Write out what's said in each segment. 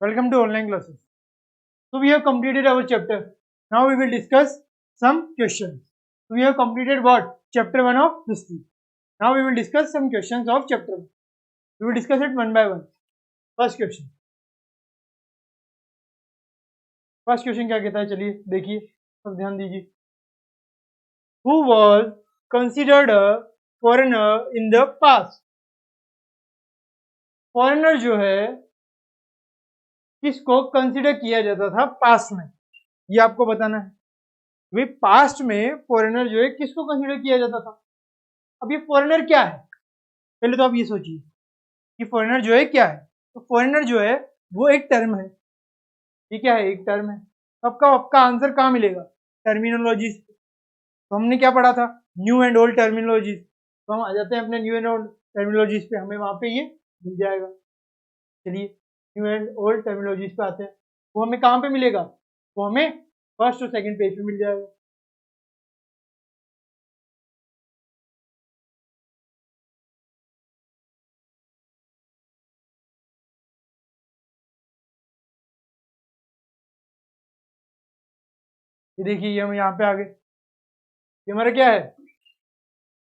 Welcome to online classes. So we have completed our chapter. Now we will discuss some questions. So we have completed what? Chapter 1 of history. Now we will discuss some questions of chapter 1. We will discuss it one by one. First question. First question क्या कहता है, चलिए देखिए, सब ध्यान दीजिए. Who was considered a foreigner in the past? Foreigner जो है किसको कंसिडर किया जाता था पास्ट में, ये आपको बताना है. वे पास्ट में फॉरेनर जो है किसको कंसिडर किया जाता था. अब ये फॉरेनर क्या है, पहले तो आप ये सोचिए कि फॉरेनर जो है क्या है. तो फॉरेनर जो है वो एक टर्म है. ये क्या है, एक टर्म है. आपका आंसर कहाँ मिलेगा, टर्मिनोलॉजीज. तो हमने क्या पढ़ा था, न्यू एंड ओल्ड टर्मिनोलॉजीज. तो हम आ जाते हैं अपने न्यू एंड ओल्ड टर्मिनोलॉजीज पे, हमें वहां पे ये मिल जाएगा. चलिए न्यू एंड ओल्ड टर्मिनोलॉजीज पे आते हैं. वो हमें कहाँ पे मिलेगा, वो हमें फर्स्ट और सेकंड पेज पे मिल जाएगा. ये देखिए, ये हम यहाँ पे आ गए. ये हमारा क्या है,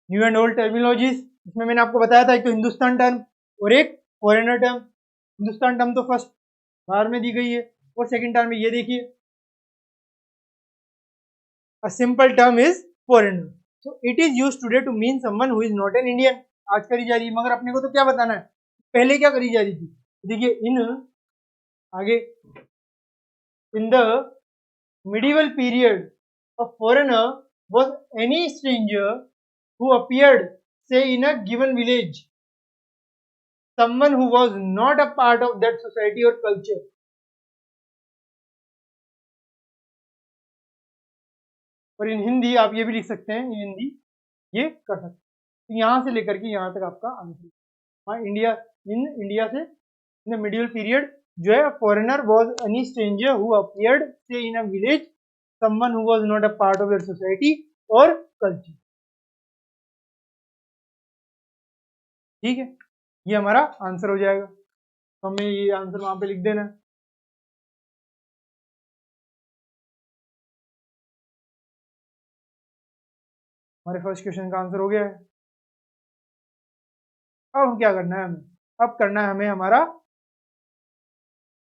न्यू एंड ओल्ड टर्मिनोलॉजीज. इसमें मैंने आपको बताया था एक तो हिंदुस्तान टर्म और एक फॉरेनर टर्म. हिंदुस्तान टर्म तो फर्स्ट बार में दी गई है, और सेकंड टर्म में ये देखिए, a simple term is foreigner. So it is used today to mean someone who is not an Indian. आज करी जा रही है, मगर अपने को तो क्या बताना है, पहले क्या करी जा रही थी. देखिए इन आगे, in the medieval period, a foreigner was any stranger who appeared, say, in a given village, someone who was not a part of that society or culture. और इन हिंदी आप ये भी लिख सकते हैं, इन हिंदी ये कर सकते हैं. तो यहाँ से लेकर के यहाँ तक आपका आंसर. हाँ, इंडिया, इन इंडिया से इन द मिडिवल पीरियड जो है, foreigner was any stranger who appeared say in a village, someone who was not a part of that society और कल्चर. ठीक है, ये हमारा आंसर हो जाएगा. तो हमें ये आंसर वहां पे लिख देना है. हमारे फर्स्ट क्वेश्चन का आंसर हो गया है. अब क्या करना है हमें, अब करना है हमें हमारा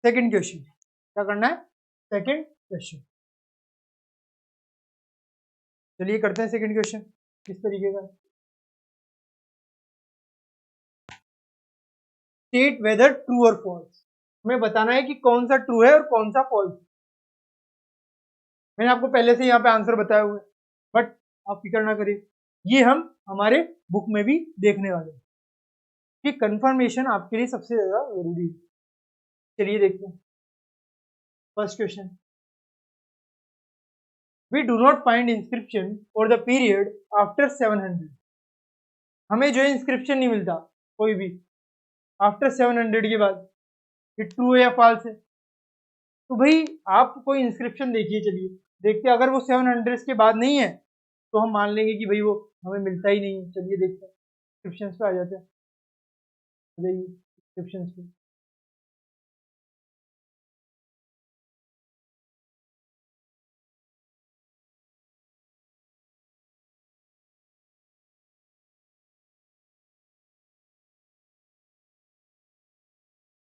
सेकंड क्वेश्चन. क्या करना है, सेकंड क्वेश्चन. चलिए करते हैं सेकंड क्वेश्चन. किस तरीके का, स्टेट वेदर ट्रू और फॉल्स. हमें बताना है कि कौन सा ट्रू है और कौन सा फॉल्स. मैंने आपको पहले से यहाँ पे आंसर बताया हुआ है, बट आप फिक्र ना करिए, ये हम हमारे बुक में भी देखने वाले हैं कि कंफर्मेशन आपके लिए सबसे ज्यादा जरूरी है. चलिए देखते हैं first question. We do not find inscription for the period after 700. हमें जो है इंस्क्रिप्शन नहीं मिलता कोई भी आफ्टर 700 के बाद. ये ट्रू है या फॉल्स है. तो भाई आप कोई इंस्क्रिप्शन देखिए, चलिए देखते हैं. अगर वो 700 के बाद नहीं है तो हम मान लेंगे कि भाई वो हमें मिलता ही नहीं है. चलिए देखते हैं, इंस्क्रिप्शंस पे आ जाते हैं. इंस्क्रिप्शंस पे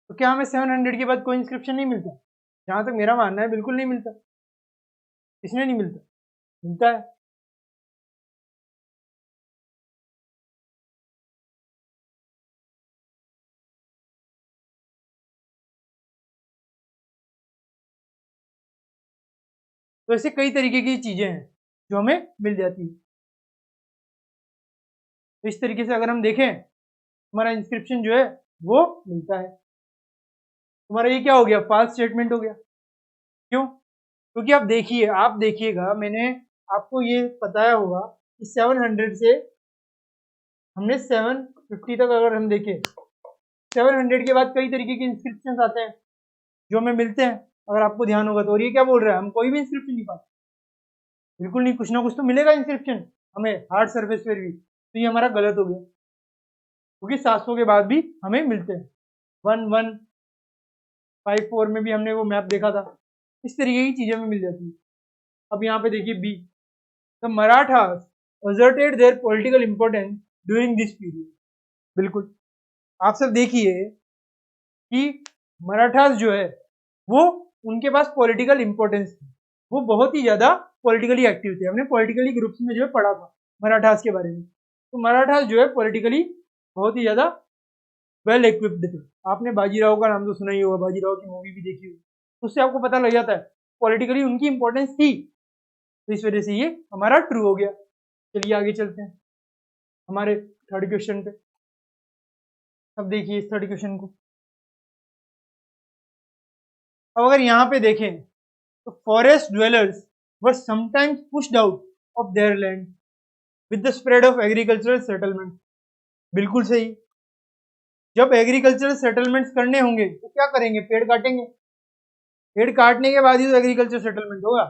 तो क्या हमें 700 के बाद कोई इंस्क्रिप्शन नहीं मिलता. जहां तक मेरा मानना है बिल्कुल नहीं मिलता. इसमें नहीं मिलता, मिलता है. तो ऐसे कई तरीके की चीजें हैं जो हमें मिल जाती है. तो इस तरीके से अगर हम देखें, हमारा इंस्क्रिप्शन जो है वो मिलता है. तुम्हारा ये क्या हो गया, फॉल्स स्टेटमेंट हो गया. क्यों, क्योंकि आप देखिए, आप देखिएगा, मैंने आपको ये बताया होगा कि 700 से हमने 750 तक अगर हम देखें, 700 के बाद कई तरीके के इंस्क्रिप्शन आते हैं जो हमें मिलते हैं, अगर आपको ध्यान होगा तो. और ये क्या बोल रहा है, हम कोई भी इंस्क्रिप्शन नहीं पाते. बिल्कुल नहीं, कुछ ना कुछ तो मिलेगा इंस्क्रिप्शन हमें हार्ड सरफेस पर भी. तो ये हमारा गलत हो गया, क्योंकि 700 के बाद भी हमें मिलते हैं. 1 1 5-4 में भी हमने वो मैप देखा था। इस तरीके की चीजें हमें मिल जाती है। अब यहाँ पे देखिए B, the Marathas asserted their political importance during this period। बिल्कुल, आप सब देखिए कि मराठास जो है वो, उनके पास पॉलिटिकल इंपॉर्टेंस थी, वो बहुत ही ज्यादा पॉलिटिकली एक्टिव थे। हमने पॉलिटिकली ग्रुप्स में जो है पढ़ा था मराठास के बारे में। तो मराठास जो है पॉलिटिकली बहुत ही ज्यादा वेल इक्विप्ड थे। आपने बाजीराव का नाम तो सुना ही होगा, बाजीराव की मूवी भी देखी होगी, उससे आपको पता लग जाता है पॉलिटिकली उनकी इंपॉर्टेंस थी। तो इस वजह से ये हमारा ट्रू हो गया। चलिए आगे चलते हैं हमारे थर्ड क्वेश्चन पे। अब देखिए इस थर्ड क्वेश्चन को, अब अगर यहाँ पे देखें तो forest dwellers were sometimes pushed out of their land with the spread of agricultural settlement. बिल्कुल सही। जब एग्रीकल्चरल सेटलमेंट्स करने होंगे तो क्या करेंगे? पेड़ काटेंगे। पेड़ काटने के बाद ही तो एग्रीकल्चर सेटलमेंट होगा।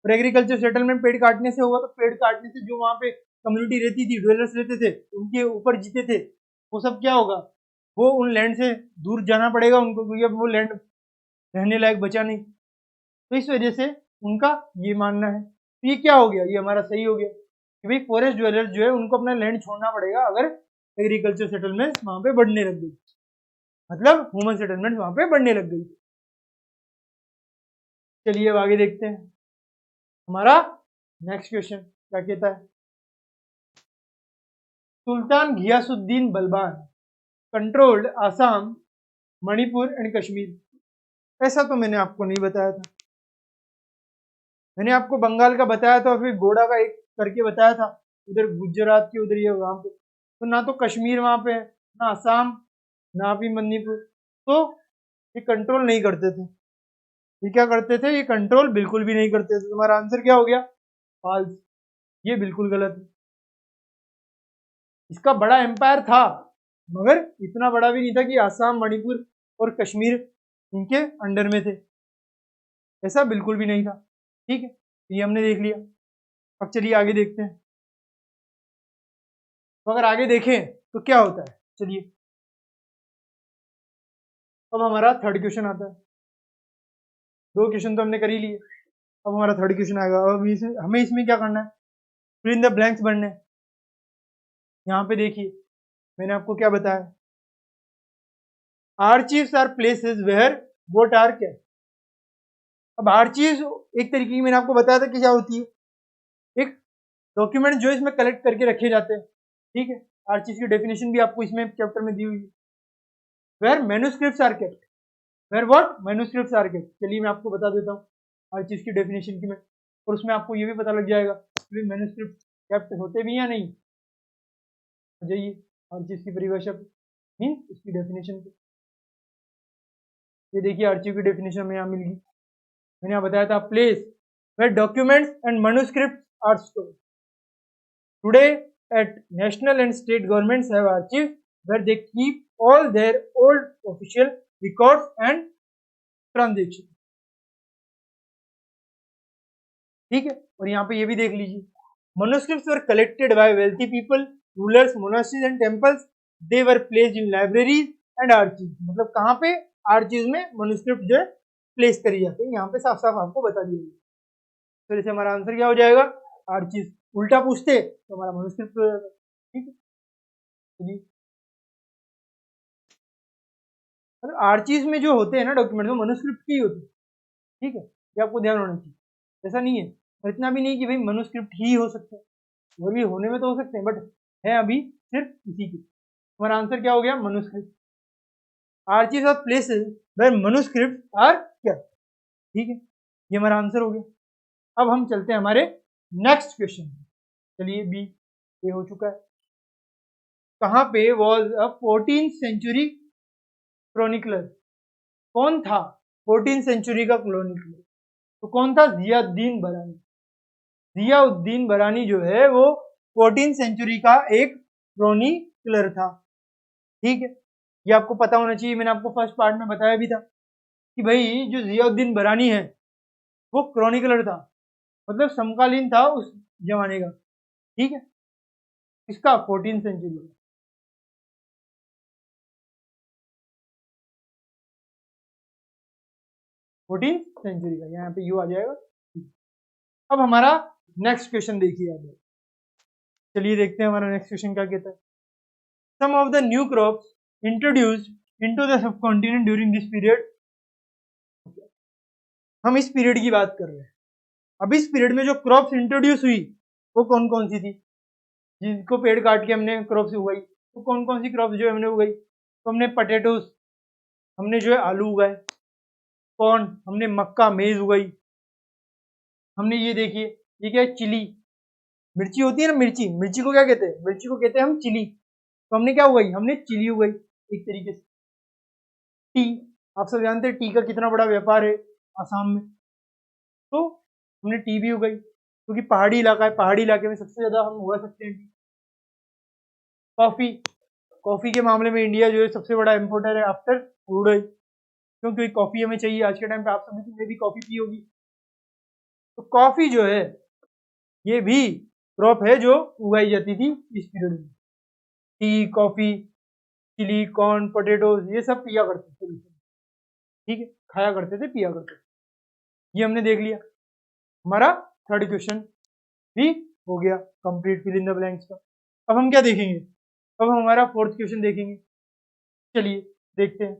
और एग्रीकल्चर सेटलमेंट पेड़ काटने से होगा, तो पेड़ काटने से जो वहां पे कम्युनिटी रहती थी, ड्वेलर्स रहते थे, उनके ऊपर जीते थे, वो सब क्या होगा? वो उन लैंड से दूर जाना पड़ेगा उनको, क्योंकि अब वो लैंड रहने लायक बचा नहीं। तो इस वजह से उनका ये मानना है। तो ये क्या हो गया? ये हमारा सही हो गया कि भाई फॉरेस्ट ड्वेलर्स जो है उनको अपना लैंड छोड़ना पड़ेगा अगर एग्रीकल्चर सेटलमेंट वहां पे बढ़ने लग गई, मतलब ह्यूमन सेटलमेंट वहां पे बढ़ने लग गई। चलिए अब आगे देखते हैं हमारा नेक्स्ट क्वेश्चन क्या कहता है। सुल्तान घियासुद्दीन बलबान कंट्रोल्ड आसाम, मणिपुर एंड कश्मीर। ऐसा तो मैंने आपको नहीं बताया था। मैंने आपको बंगाल का बताया था और फिर गोडा का एक करके बताया था, उधर गुजरात के उधर ये वहां पे। तो ना तो कश्मीर वहां पे है, ना आसाम, ना भी मणिपुर। तो ये कंट्रोल नहीं करते थे। ये क्या करते थे? ये कंट्रोल बिल्कुल भी नहीं करते थे। तुम्हारा आंसर क्या हो गया? फॉल्स। ये बिल्कुल गलत है। इसका बड़ा एम्पायर था, मगर इतना बड़ा भी नहीं था कि आसाम, मणिपुर और कश्मीर इनके अंडर में थे। ऐसा बिल्कुल भी नहीं था। ठीक है, तो ये हमने देख लिया। अब चलिए आगे देखते हैं। तो अगर आगे देखें तो क्या होता है, चलिए अब हमारा थर्ड क्वेश्चन आता है। दो क्वेश्चन तो हमने कर ही लिए, अब हमारा थर्ड क्वेश्चन आएगा। अब हमें इसमें क्या करना है? फिल इन द ब्लैंक्स भरने हैं। यहाँ पे देखिए मैंने आपको क्या बताया, archives are places where vote are क्या। अब आर्चीव्स एक तरीके की मैंने आपको बताया था कि क्या होती है, एक डॉक्यूमेंट जो इसमें कलेक्ट करके रखे जाते हैं। ठीक है, आर्चीव्स की डेफिनेशन भी आपको इसमें चैप्टर में दी हुई है। Where manuscripts are kept, where what manuscripts are kept. चलिए मैं आपको बता देता हूँ आर्चीव्स की डेफिनेशन की मैं, और उसमें आपको ये भी पता लग जाएगा कि मैन्युस्क्रिप्ट केप्ट होते भी या नहीं। जाइए आर्चीव्स की परिभाषा पे, मीन उसकी डेफिनेशन पे। ये देखिए आर्चीव की डेफिनेशन में यहाँ मिल गई। मैंने यहाँ बताया था place where documents and manuscripts are stored. Today at national and state governments have archives where they keep all their old official records and transactions। ठीक है, और यहाँ पे ये भी देख लीजिए, manuscripts were collected by wealthy people, rulers, monasteries and temples। they were placed in libraries and archives। मतलब कहाँ पे? आर्चीव में manuscript जो है प्लेस करी जाती है। यहाँ पे साफ साफ आपको बता दिया गया। तो इसे हमारा आंसर क्या हो जाएगा? आर्चीव। उल्टा पूछते तो हमारा manuscript हो जाएगा। ठीक है, चलिए आर्चीव में जो होते हैं ना डॉक्यूमेंट, वो मनुस्क्रिप्ट की होती है। ठीक है, ये आपको ध्यान होना चाहिए। ऐसा नहीं है, और इतना भी नहीं कि भाई मनुस्क्रिप्ट ही हो सकते हैं, और भी होने में तो हो सकते हैं, बट है अभी सिर्फ इसी की। हमारा आंसर क्या हो गया? Manuscript. Archive of places where manuscript are क्या। ठीक है, ये हमारा आंसर हो गया। अब हम चलते हैं हमारे नेक्स्ट क्वेश्चन। चलिए बी ये हो चुका है। कहाँ पे वॉज अ 14th सेंचुरी क्रोनिकलर? कौन था 14th सेंचुरी का क्रोनिकलर? तो कौन था? जियाउद्दीन बरानी। जियाउद्दीन बरानी जो है वो 14th सेंचुरी का एक क्रोनिकलर था। ठीक है, ये आपको पता होना चाहिए। मैंने आपको फर्स्ट पार्ट में बताया भी था कि भाई जो जियाउद्दीन बरानी है वो क्रोनिकलर था, मतलब समकालीन था उस जमाने का। ठीक है, इसका 14th सेंचुरी। 14th सेंचुरी का, यहाँ पे यू आ जाएगा। अब हमारा नेक्स्ट क्वेश्चन देखिए आप, चलिए देखते हैं हमारा नेक्स्ट क्वेश्चन क्या कहता है। Some of the new crops introduced into the subcontinent during this period. हम इस पीरियड की बात कर रहे हैं। अब इस पीरियड में जो क्रॉप्स इंट्रोड्यूस हुई वो कौन कौन सी थी, जिनको पेड़ काट के हमने क्रॉप्स उगाई, तो कौन कौन सी क्रॉप्स जो हमने उगाई, तो हमने पटेटोस, हमने जो है आलू उगाए, कॉर्न, हमने मक्का मेज उगाई, हमने ये देखिए ये क्या है, चिली, मिर्ची होती है ना, मिर्ची, मिर्ची को क्या कहते हैं, मिर्ची को कहते हैं हम चिली, तो हमने क्या उगाई, हमने चिली उगाई एक तरीके से। टी, आप सब जानते हैं टी का कितना बड़ा व्यापार है आसाम में, तो हमने टी भी उगाई, क्योंकि पहाड़ी इलाका है, पहाड़ी इलाके में सबसे ज्यादा हम उगा सकते हैं टी। कॉफी, कॉफी के मामले में इंडिया जो है सबसे बड़ा इम्पोर्टर है आफ्टर क्रूड ऑयल, क्योंकि कॉफी हमें चाहिए आज के टाइम पे, आप सभी ने भी कॉफी पी होगी। तो कॉफी जो है ये भी क्रॉप है जो उगाई जाती थी इस पीरियड में। Tea, coffee, chili, corn, potatoes, ये सब पिया करते थे, ठीक है, खाया करते थे, पिया करते थे। ये हमने देख लिया। हमारा थर्ड क्वेश्चन भी हो गया complete, fill in the blanks का। अब हम क्या देखेंगे, अब हम हमारा फोर्थ क्वेश्चन देखेंगे। चलिए देखते हैं।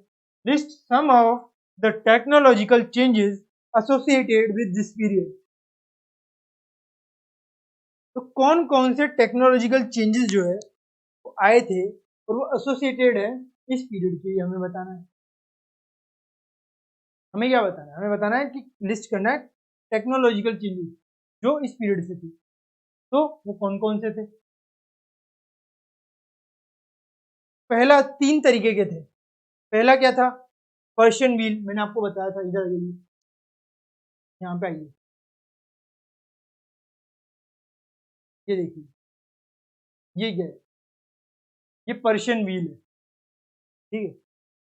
List some of the technological changes associated with this period. तो कौन कौन से टेक्नोलॉजिकल चेंजेस जो है वो आए थे और वो एसोसिएटेड है इस पीरियड के, हमें बताना है। हमें क्या बताना है, हमें बताना है कि लिस्ट करना है टेक्नोलॉजिकल चेंजेस जो इस पीरियड से थी, तो वो कौन कौन से थे। पहला 3 तरीके के थे। पहला क्या था, पर्शियन व्हील, मैंने आपको बताया था, इधर आइए, यहाँ पे आइए, ये देखिए, ये क्या है, ये पर्शियन व्हील है, ठीक है,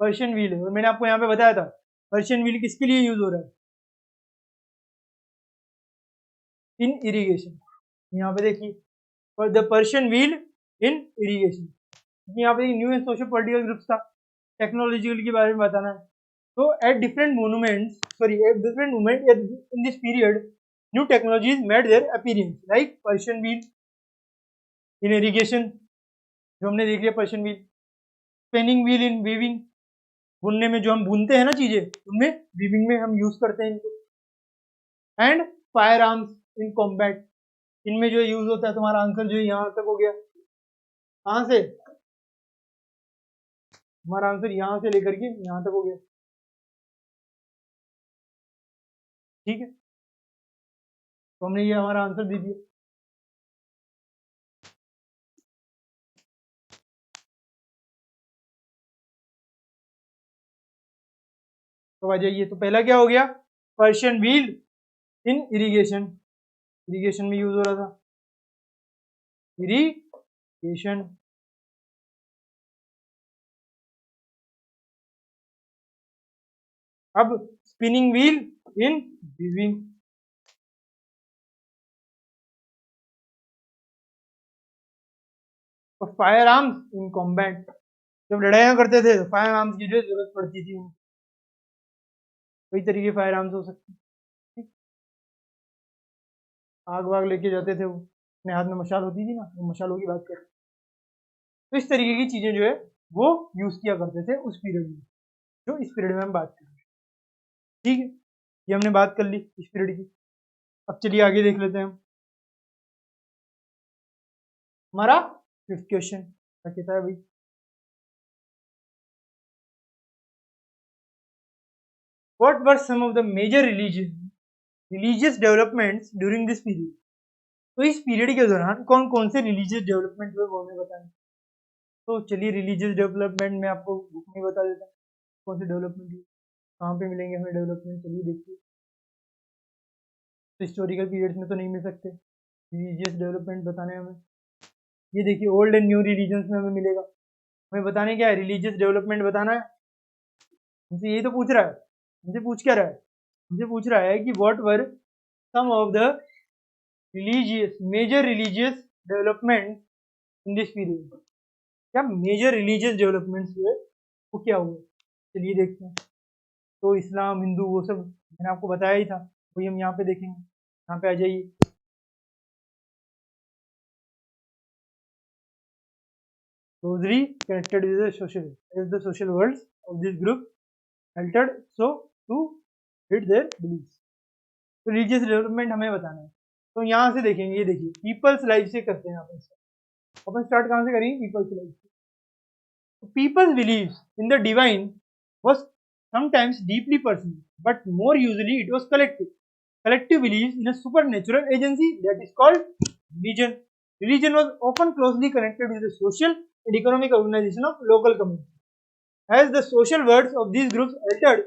पर्शियन व्हील है। और मैंने आपको यहाँ पे बताया था पर्शियन व्हील किसके लिए यूज हो रहा है, इन इरिगेशन। यहाँ पे देखिए, the Persian wheel in irrigation, यहाँ पे new and social political groups था, टेक्नोलॉजिकल के बारे में बताना है। तो at different monuments, sorry at different moment in this period new technologies made their appearance, like Persian wheel in irrigation, जो हमने देख लिया Persian wheel, spinning wheel in weaving, बुनने में जो हम बुनते हैं ना चीजें, उनमें वीविंग में हम यूज करते हैं इनको, and fire arms in combat, इनमें जो यूज होता है। तुम्हारा आंसर जो है यहाँ तक हो गया, कहाँ से, हमारा आंसर यहाँ से लेकर के यहाँ तक हो गया, ठीक है, तो हमने ये हमारा आंसर दे दिया। तो आ जाइए, तो पहला क्या हो गया, Persian wheel in irrigation, irrigation में यूज हो रहा था, इरिगेशन। अब स्पिनिंग व्हील इन वीविंग, और फायर आर्म्स इन कॉम्बैट, जब लड़ाइयाँ करते थे तो फायर आर्म्स की जो जरूरत पड़ती थी, कई तरीके फायर आर्म्स हो सकते हैं, आग वाग लेके जाते थे वो, अपने हाथ में मशाल होती थी ना, वो मशालों की बात करें, तो इस तरीके की चीजें जो है वो यूज किया करते थे उस पीरियड में, जो इस पीरियड में हम बात कर रहे हैं, ठीक है, ये हमने बात कर ली इस पीरियड की। अब चलिए आगे देख लेते हैं हम हमारा फिफ्थ क्वेश्चन क्या कहता है भाई। What were some of the major religious developments during this period? तो इस पीरियड के दौरान कौन कौन से रिलीजियस डेवलपमेंट हुए वो हमें बताएं। तो चलिए रिलीजियस डेवलपमेंट में आपको बुक में बता देता हूँ कौन से डेवलपमेंट हुए, कहाँ पे मिलेंगे हमें डेवलपमेंट, चलिए देखिए। तो हिस्टोरिकल पीरियड्स में तो नहीं मिल सकते रिलीजियस डेवलपमेंट बताने हमें, ये देखिए ओल्ड एंड न्यू रिलीजन्स में हमें मिलेगा। हमें बताने क्या है, रिलीजियस डेवलपमेंट बताना है, मुझसे यही तो पूछ रहा है, मुझे पूछ क्या रहा है, मुझे पूछ रहा है कि what were some of the religious major religious development in this period, क्या मेजर रिलीजियस डेवलपमेंट्स हुए वो क्या हुए, चलिए देखते हैं। तो इस्लाम, हिंदू, वो सब मैंने आपको बताया ही था, वही हम यहाँ पे देखेंगे। यहाँ पे आ जाइए। closely connected with the social, as the social worlds of this group altered so to fit their beliefs। तो रिलीजियस डेवलपमेंट हमें बताना है, तो यहाँ से देखेंगे, ये देखिए पीपल्स लाइफ से करते हैं अपन स्टार्ट कहाँ से करेंगे, पीपल्स लाइफ से। People's believes in the divine was sometimes deeply personal, but more usually it was collective. Collective beliefs in a supernatural agency that is called religion. Religion was often closely connected with the social and economic organization of local community. As the social words of these groups altered,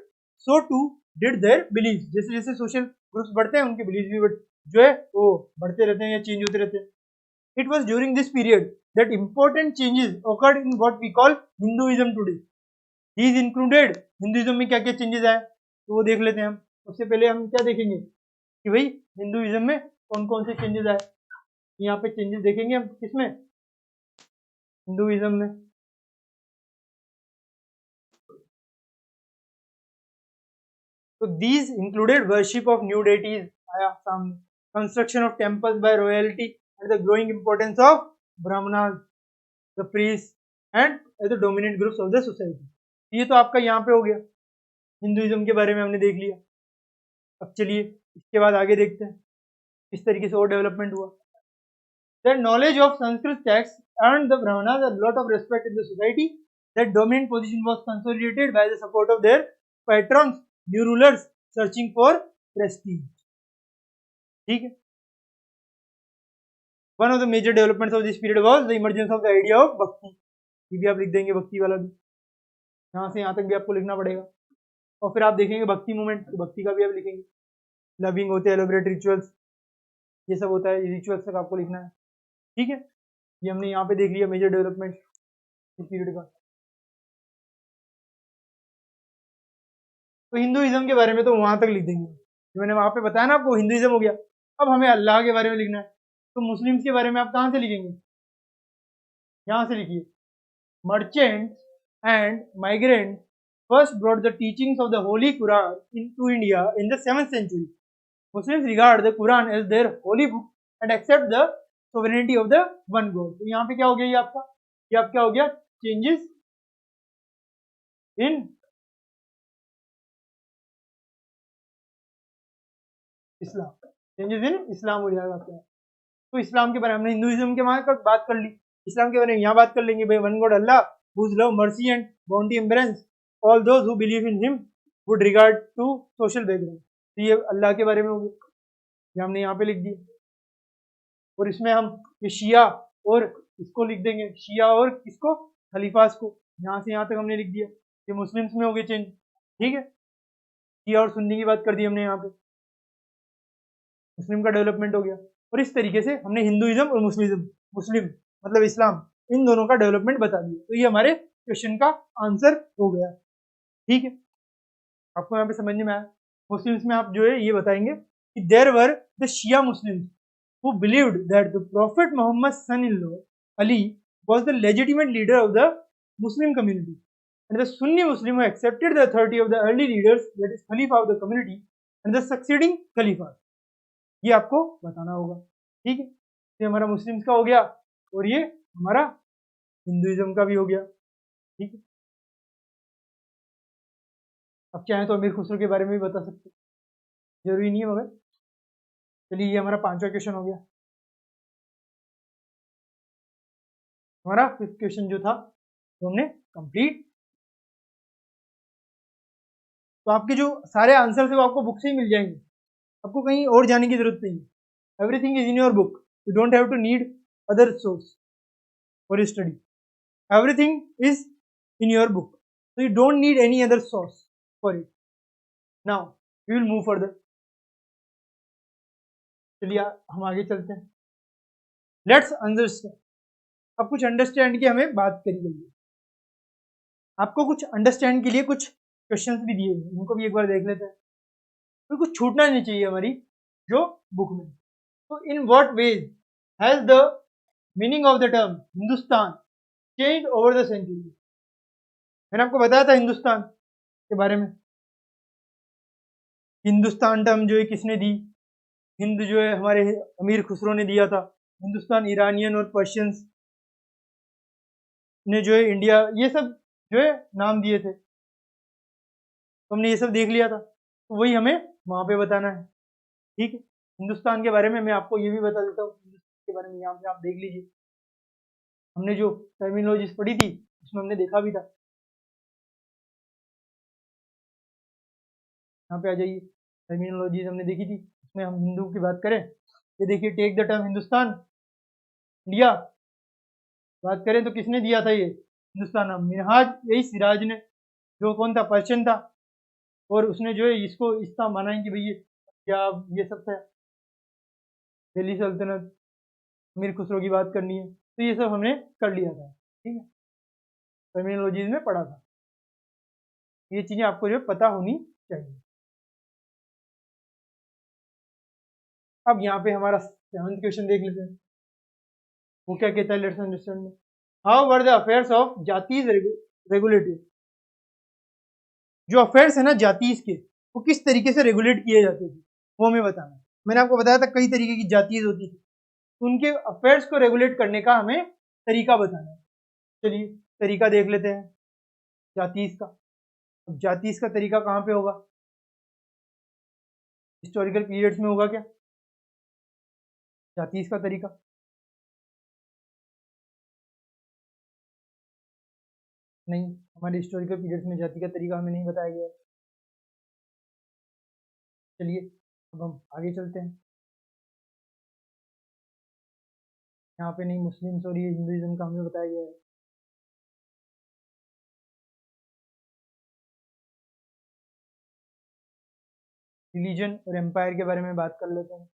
so too did their beliefs. जैसे जैसे social groups बढ़ते हैं, उनके beliefs भी जो है वो बढ़ते रहते हैं या चेंज होते रहते हैं। It was during this period that important changes occurred in what we call Hinduism today. These included, Hinduism में क्या क्या चेंजेस आए तो वो देख लेते हैं हम। सबसे पहले हम क्या देखेंगे कि भाई हिंदुइज्म में कौन कौन से चेंजेस आए। यहाँ पे चेंजेस देखेंगे हम किसमें, हिंदुइज्म में। तो these included worship of new deities, आया सामने, construction of temples by royalty and the growing importance of brahmanas, the priests and the dominant groups of the society। ये तो आपका यहाँ पे हो गया, हिंदुइज्म के बारे में हमने देख लिया। अब चलिए इसके बाद आगे देखते हैं इस तरीके से और डेवलपमेंट हुआ। The knowledge of Sanskrit texts earned the Brahmanas a lot of respect in the society. That dominant position was consolidated by the support of their patrons, new rulers searching for prestige। ठीक है। One of the major developments of this period was the emergence of the idea of bhakti। ये भी आप लिख देंगे, भक्ति वाला भी यहाँ से यहाँ तक भी आपको लिखना पड़ेगा। और फिर आप देखेंगे भक्ति मूवमेंट, तो भक्ति का भी आप लिखेंगे। लविंग होते हैं एलोबरेट रिचुअल्स, ये सब होता है, रिचुअल्स तक आपको लिखना है। ठीक है, ये हमने यहाँ पे देख लिया मेजर डेवलपमेंट इस पीरियड का। तो हिंदुइज्म के बारे में तो वहां तक लिख देंगे, जो मैंने वहां पे बताया ना आपको, हिंदुइज्म हो गया। अब हमें अल्लाह के बारे में लिखना है, तो मुस्लिम्स के बारे में आप कहाँ से लिखेंगे, यहाँ से लिखिए। Merchants and migrant first brought the teachings of the Holy Quran into India in the 7th century. Muslims regard the Quran as their holy book and accept the sovereignty of the one God। तो यहाँ पे क्या हो गया, ये आपका, ये आप क्या हो गया, changes in Islam, changes in इस्लाम हो जाएगा आपका। तो इस्लाम के बारे में हमने हिंदुइज्म के वहां बात कर ली, इस्लाम के बारे में यहाँ बात कर लेंगे भाई। One God Allah, whose love, mercy and bounty embrace all those who believe in him with regard to social background। तो ये अल्लाह के बारे में हो गया, ये हमने यहाँ पे लिख दिया। और इसमें हम ये शिया और इसको लिख देंगे, शिया और इसको खलीफास को, यहाँ से यहाँ तक हमने लिख दिया। ये मुस्लिम्स में हो गए चेंज। ठीक है, शिया और सुन्नी की बात कर दी हमने, यहाँ पे मुस्लिम का डेवलपमेंट हो गया। और इस तरीके से हमने हिंदुइज्म और मुस्लिम मतलब इस्लाम, इन दोनों का डेवलपमेंट बता दिया। तो ये हमारे क्वेश्चन का आंसर हो गया। ठीक है, आपको यहाँ पे समझने में आया। मुस्लिम्स में आप जो है ये बताएंगे कि there were the Shia Muslims who believed that the Prophet Muhammad's son-in-law Ali was the legitimate leader of the Muslim community, and the Sunni Muslim who accepted the authority of the early leaders, that is Khalifa of the community, and the succeeding Khalifa। ये आपको बताना होगा। ठीक है, ये हमारा Muslims का हो गया और ये हमारा हिंदुइज्म का भी हो गया। ठीक है, अब चाहे तो अमीर खुसरो के बारे में भी बता सकते, जरूरी नहीं है मगर। चलिए, ये हमारा 5वां क्वेश्चन हो गया। हमारा 5th क्वेश्चन जो था तो हमने कंप्लीट। तो आपके जो सारे आंसर है वो आपको बुक से ही मिल जाएंगे, आपको कहीं और जाने की जरूरत नहीं है। Everything is in your book, you don't have to need other source for study. Everything is in your book, so you don't need any other source for it। now we will move further। चलिए हम आगे चलते हैं। Let's understand. अब कुछ understand की हमें बात करी गई है, आपको कुछ अंडरस्टैंड के लिए कुछ क्वेश्चंस भी दिए हैं, उनको भी एक बार देख लेते हैं। तो कुछ छूटना नहीं चाहिए हमारी जो बुक में। तो in what ways has the meaning of the term Hindustan change over the century. मैंने आपको बताया था हिंदुस्तान के बारे में हिंदुस्तान टर्म जो है किसने दी? हिंद जो है हमारे अमीर खुसरो ने दिया था। हिंदुस्तान ईरानियन और पर्शियंस ने जो है इंडिया, ये सब जो है नाम दिए थे। तो हमने ये सब देख लिया था, तो वही हमें वहां पे बताना है। ठीक है, हिंदुस्तान के बारे में मैं आपको ये भी बता देता हूँ, हिंदुस्तान के बारे में यहाँ पे आप देख लीजिए। हमने जो टर्मिनोलॉजीज पढ़ी थी उसमें हमने देखा भी था। यहाँ पे आ जाइए, टर्मिनोलॉजीज हमने देखी थी, उसमें हम हिंदू की बात करें, ये देखिए, take the term Hindustan India बात करें तो किसने दिया था ये हिंदुस्तान नाम? मिनहाज यही सिराज ने, जो कौन था? पर्शियन था। और उसने जो है इसको इस तरह माना है कि भाई ये पंजाब ये सब था, दिल्ली सल्तनत, अमीर खुसरो की बात करनी है, तो ये सब हमने कर लिया था। ठीक है, टर्मिनोलॉजीज में पढ़ा था, ये चीजें आपको जो पता होनी चाहिए। अब यहाँ पे हमारा 7th क्वेश्चन देख लेते हैं, वो क्या कहता है, let's understand. How were the affairs of जातीज regulated? जो अफेयर्स है ना जातीज के, वो किस तरीके से रेगुलेट किए जाते थे वो हमें बताना है। मैंने आपको बताया था कई तरीके की जातीज होती थी, तो उनके अफेयर्स को रेगुलेट करने का हमें तरीका बताना है। चलिए तरीका देख लेते हैं जातीज का। अब जातीज का तरीका कहाँ पे होगा? हिस्टोरिकल पीरियड्स में होगा क्या जातीज का तरीका? नहीं, हमारे हिस्टोरिकल पीरियड्स में जाति का तरीका हमें नहीं बताया गया है। चलिए अब हम आगे चलते हैं। यहाँ पे नहीं, मुस्लिम्स और ये हिंदुइज्म का हमें बताया गया है। रिलीजन और एम्पायर के बारे में बात कर लेते हैं।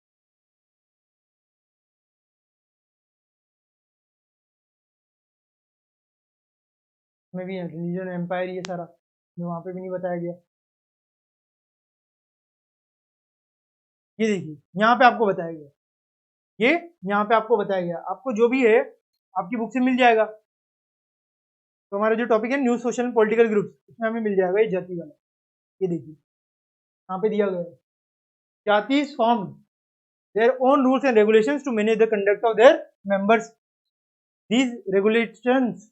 इसमें भी है रिलीजन एम्पायर, ये सारा वहाँ पे भी नहीं बताया गया। ये देखिए यहाँ पे आपको बताया गया, ये यहाँ पे आपको बताया गया, आपको जो भी है आपकी बुक से मिल जाएगा। तो हमारा जो टॉपिक है new social and political groups, उसमें हमें मिल जाएगा ये जाति वाला। ये देखिए यहाँ पे दिया गया है, जाति form their own rules and regulations to manage the conduct of their members. These regulations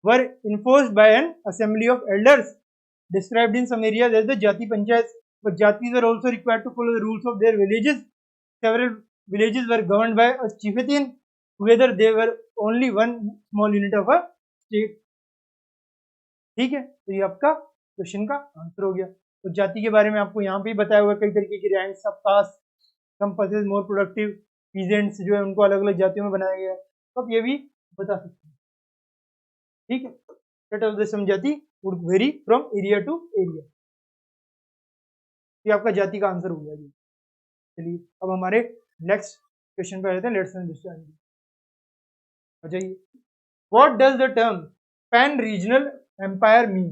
were enforced by an assembly of elders described in some areas as the Jati Panchayats, but Jatis were also required to follow the rules of their villages. Several villages were governed by a chieftain. Together they were only one small unit of a state. ठीक है, तो ये आपका question का answer हो गया। तो जाति के बारे में आपको यहाँ पे बताया हुआ कई तरीके की rank, sub caste, some person more productive, peasants जो है उनको अलग अलग जातियों में बनाया गया है, तो आप ये भी बता सकते हैं। ठीक है, set of the some jati would vary from area to area. ये आपका जाति का आंसर हो गया जी। चलिए अब हमारे नेक्स्ट क्वेश्चन पे आते हैं, लेट्स अंडरस्टैंड। आ जाइए, what does the term pan regional empire mean?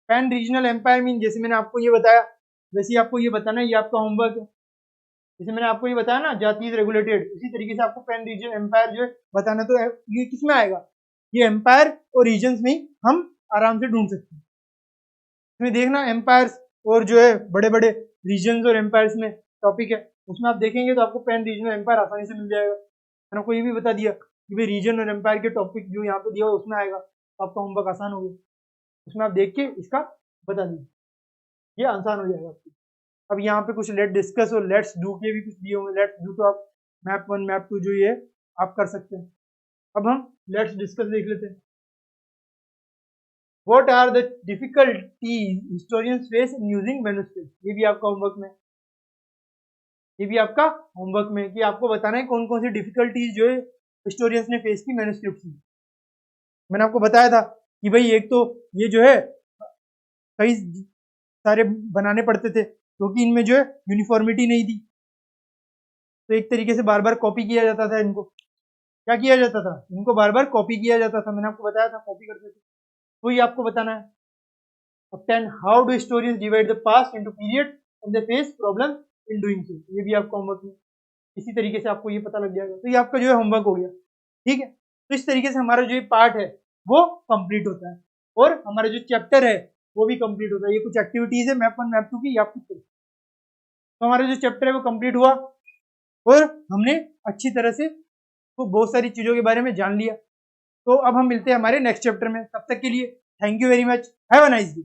Pan regional empire mean, जैसे मैंने आपको ये बताया वैसे ही आपको ये बताना है, ये आपका होमवर्क है। जैसे मैंने आपको ये बताया ना जाति रेगुलेटेड, इसी तरीके से आपको पैन रीजन एम्पायर जो है बताना। तो ये किस में आएगा? ये एम्पायर और रीजन्स में हम आराम से ढूंढ सकते हैं। इसमें देखना एम्पायर्स और जो है बड़े बड़े रीजन्स और एम्पायर्स में टॉपिक है, उसमें आप देखेंगे तो आपको पैन रीजनल एम्पायर आसानी से मिल जाएगा। मैंने आपको ये भी बता दिया कि भाई रीजन और एम्पायर के टॉपिक जो यहाँ पे दिया हुआ उसमें आएगा, तो आपका होमवर्क आसान हो गया। उसमें आप देख के इसका बता दीजिए, ये आसान हो जाएगा आपको। अब यहाँ पे कुछ लेट डिस्कस और लेट्स डू के भी कुछ दिए होंगे। लेट्स डू तो आप मैप 1 मैप 2 जो ये आप कर सकते हैं। अब हम लेट्स डिस्कस देख लेते हैं। What are the difficulties historians face in using manuscript? ये भी आपका होमवर्क में, ये भी आपका होमवर्क में कि आपको बताना है कौन कौन सी डिफिकल्टीज जो है हिस्टोरियंस ने फेस की मैन्युस्क्रिप्ट में। मैंने आपको बताया था कि भाई एक तो ये जो है कई सारे बनाने पड़ते थे क्योंकि इनमें जो है यूनिफॉर्मिटी नहीं थी, तो एक तरीके से बार बार कॉपी किया जाता था। इनको क्या किया जाता था? इनको बार बार कॉपी किया जाता था। मैंने आपको बताया था कॉपी करते थे, तो ये आपको बताना है। अब 10 how do historians divide the past into period and they face problem in doing so? ये भी आपका होमवर्क में, इसी तरीके से आपको ये पता लग जाएगा। तो ये आपका जो है होमवर्क हो गया। ठीक है, तो इस तरीके से हमारा जो पार्ट है वो कंप्लीट होता है और हमारा जो चैप्टर है वो भी कंप्लीट होता है। ये कुछ एक्टिविटीज है मैप 1 मैप 2 की, ये आप खुद करें। तो हमारा जो चैप्टर है वो कंप्लीट हुआ और हमने अच्छी तरह से तो बहुत सारी चीजों के बारे में जान लिया। तो अब हम मिलते हैं हमारे नेक्स्ट चैप्टर में, तब तक के लिए thank you very much, have a nice day.